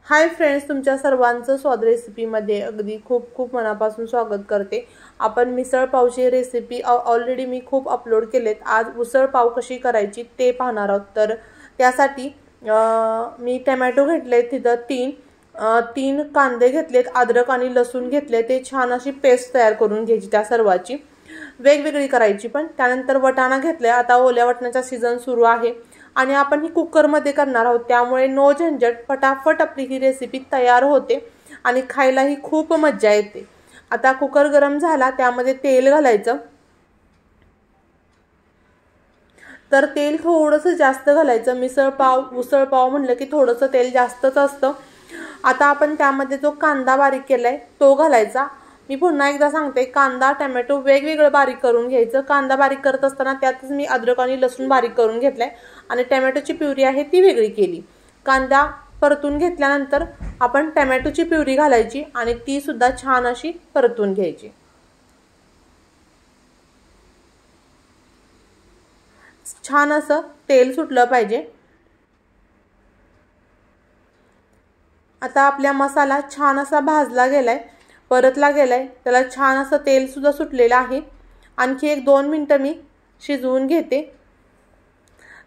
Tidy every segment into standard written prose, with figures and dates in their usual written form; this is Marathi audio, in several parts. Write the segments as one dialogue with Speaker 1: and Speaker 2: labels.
Speaker 1: हाय फ्रेंड्स, तुमच्या सर्वांचं स्वाद रेसिपीमध्ये अगदी खूप खूप मनापासून स्वागत करते। आपण मिसळ पावची रेसिपी ऑलरेडी मी खूप अपलोड केलेत। आज उसळ पाव कशी करायची ते पाहणार आहोत। तर त्यासाठी मी टोमॅटो घेतले, तिथं तीन कांदे घेतलेत, अद्रक आणि लसूण घेतले, ते छान अशी पेस्ट तयार करून घ्यायची। त्या सर्वाची वेगवेगळी करायची। पण त्यानंतर वटाणा घेतले। आता ओल्या वटाण्याचा सीजन सुरू आहे आणि आपण ही कुकर मध्ये करणार आहोत, त्यामुळे नो झंझट, फटाफट आपली ही रेसिपी तयार होते आणि खायला ही खूप मजा येते। आता कुकर गरम झाला, त्यामध्ये तेल घालायचं। तर तेल थोडंसं जास्त घालायचं। उसळ पाव म्हणलं की थोडंसं तेल जास्तच असतं। आता आपण त्यामध्ये जो कांदा बारीक केलाय तो घालायचा। मी पुन्हा एकदा सांगते, कांदा टोमॅटो वेगवेगळं बारीक करून घ्यायचं। कांदा बारीक करत असताना त्यातच मी अद्रक आणि लसूण बारीक करून घेतलाय आणि टोमॅटोची प्युरी आहे ती वेगळी केली। कांदा परतून घेतल्यानंतर आपण टोमॅटोची प्युरी घालायची आणि ती सुद्धा छान अशी परतून घ्यायची। छान असं तेल सुटलं पाहिजे। आता आपला मसाला छान असा भाजला गेलाय, परतला गेलाय, त्याला छान असं तेल सुद्धा सुटलेलं आहे। आणखी 1-2 मिनिटं मी शिजवून घेते।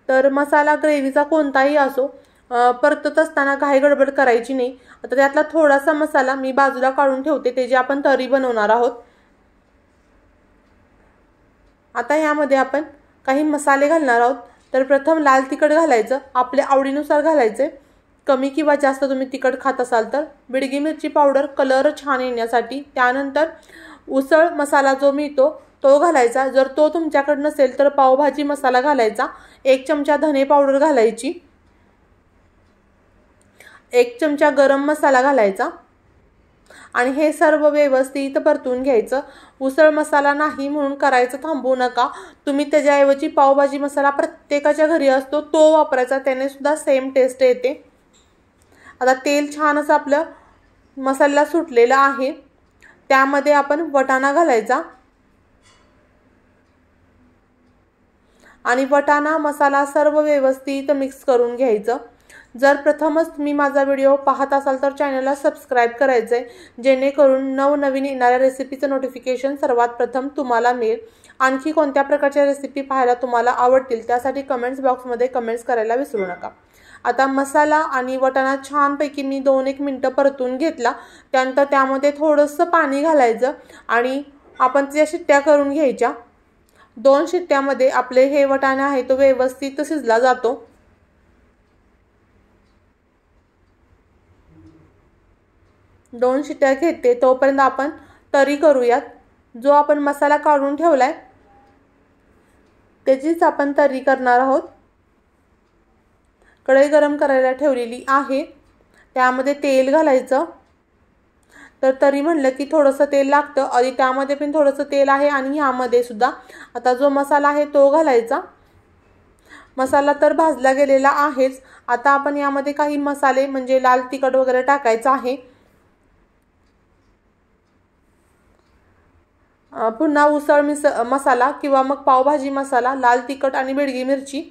Speaker 1: तर मसाला ग्रेव्हीचा कोणताही असो, परतत असताना घाई गडबड करायची नाही। आता त्यातला थोडासा मसाला मी बाजूला काढून ठेवते, त्याची आपण तर्री बनवणार आहोत। आता यामध्ये आपण काही मसाले घालणार आहोत। तर प्रथम लाल तिखट घालायचं, आपल्या आवडीनुसार घालायचे। कमी किंवा जास्त तुम्ही तिखट खात असाल तर बिडगी मिरची पावडर कलर छान येण्यासाठी। त्यानंतर उसळ मसाला जो मिळतो तो घालायचा। जर तो तुमच्याकडे नसेल तर पावभाजी मसाला घालायचा। 1 चमचा धने पावडर घालायची, 1 चमचा गरम मसाला घालायचा आणि हे सर्व व्यवस्थित परतून घ्यायचं। उसळ मसाला नाही म्हणून करायचं थांबू नका, तुम्ही त्याच्याऐवजी पावभाजी मसाला प्रत्येकाच्या घरी असतो तो वापरायचा, त्याने सुद्धा सेम टेस्ट येते। आता तेल छान असं आपलं मसाला सुटलेला आहे, त्यामध्ये आपण वटाणा घालायचा आणि वटाणा मसाला सर्व व्यवस्थित मिक्स करून घ्यायचं। जर प्रथमच तुम्ही माझा व्हिडिओ पाहत असाल तर चॅनलला सबस्क्राइब करायचंय, जेणेकरून नवनवीन येणाऱ्या रेसिपीचं नोटिफिकेशन सर्वात प्रथम तुम्हाला मिळेल। आणखी कोणत्या प्रकारच्या रेसिपी पाहायला तुम्हाला आवडतील त्यासाठी कमेंट्स बॉक्समध्ये कमेंट्स करायला विसरू नका। आता मसाला आणि वटाणा छानपैकी मी 2-1 मिनिटं परतून घेतला। त्यानंतर त्यामध्ये थोडंसं पाणी घालायचं आणि आपण त्या शिट्ट्या करून घ्यायच्या। 2 शिट्ट्यामध्ये आपले हे वटाणा आहे तो व्यवस्थित शिजला जातो। दोन शिट्ट्या घेते तोपर्यंत आपण तर्री करूयात। जो आपण मसाला काढून ठेवलाय त्याचीच आपण तर्री करणार आहोत। कढई गरम करायला ठेवलेली आहे, त्यामध्ये तेल घालायचं। तर तर्री म्हणलं की थोडंसं तेल लागतं आणि त्यामध्ये पण थोडंसं तेल आहे आणि यामध्ये सुद्धा आता जो मसाला आहे तो घालायचा। मसाला तर भाजला गेलेला आहेच। आता आपण यामध्ये काही मसाले म्हणजे लाल तिखट वगैरे टाकायचं आहे। पुन्हा उसळ मसाला किंवा मग पावभाजी मसाला, लाल तिखट आणि बिडगी मिरची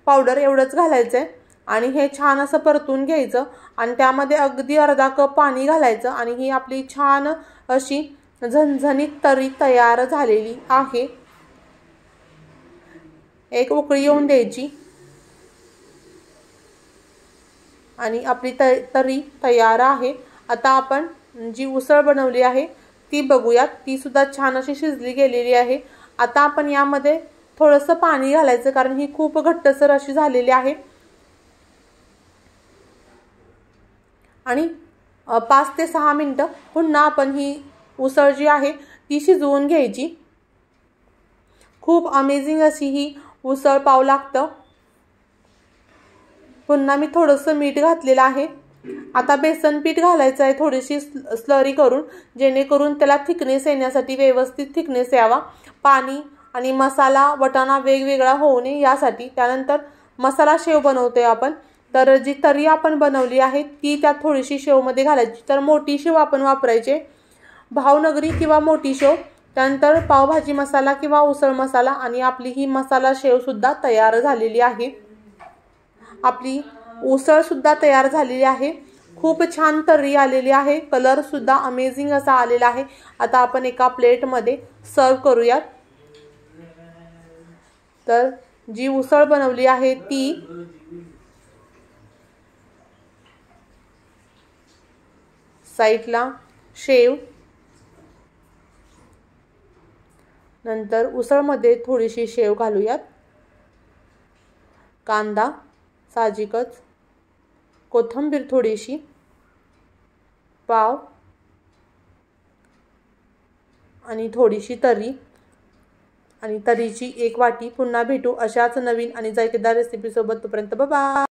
Speaker 1: पावडर एवढंच घालायचंय आणि हे छान असं परतून घ्यायचं आणि त्यामध्ये अगदी अर्धा कप पाणी घालायचं आणि ही आपली छान अशी झणझणीत तर्री तयार झालेली आहे। एक उकळी येऊन द्यायची आणि आपली तर्री तयार आहे। आता आपण जी उसळ बनवली आहे ती बघूयात, ती सुद्धा छान अशी शिजली गेलेली आहे। आता आपण यामध्ये थोडंसं पाणी घालायचं, कारण ही खूप घट्टसर अशी झालेली आहे आणि 5 ते 6 मिनिटं पुन्हा आपण ही उसळ जी आहे ती शिजवून घ्यायची। खूप अमेझिंग अशी ही उसळ पाव लागतं। पुन्हा मी थोडंसं मीठ घातलेलं आहे। आता बेसन पीठ घालायचं आहे, थोडीशी स्लरी करून, जेणेकरून त्याला थिकनेस येण्यासाठी, व्यवस्थित थिकनेस यावा। पाणी आणि मसाला वटाणा वेगवेगळा होऊ नये यासाठी। त्यानंतर मसाला शेव बनवतोय आपण, तर जी तर्री आपण बनवली आहे ती त्यात थोडीशी शेवमध्ये घालायची। तर मोठी शेव आपण वापरायचे, भावनगरी किंवा मोठी शेव। त्यानंतर पावभाजी मसाला किंवा उसळ मसाला आणि आपली ही मसाला शेव सुद्धा तयार झालेली आहे। आपली उसळ सुद्धा तयार झालेली आहे। खूप छान तर्री आलेली आहे, कलर सुद्धा अमेझिंग असा आलेला आहे। आता आपण एका प्लेटमध्ये सर्व करूयात। तर जी उसळ बनवली आहे ती साइडला शेव, नंतर उसळमध्ये थोडीशी शेव घालूयात, कांदा साजिकच, कोथिंबीर थोडीशी, पाव आणि थोडीशी तर्री आणि तर्रीची एक वाटी। पुन्हा भेटू अशाच नवीन आणि जायकेदार रेसिपी सोबत। तोपर्यंत बाय बाय।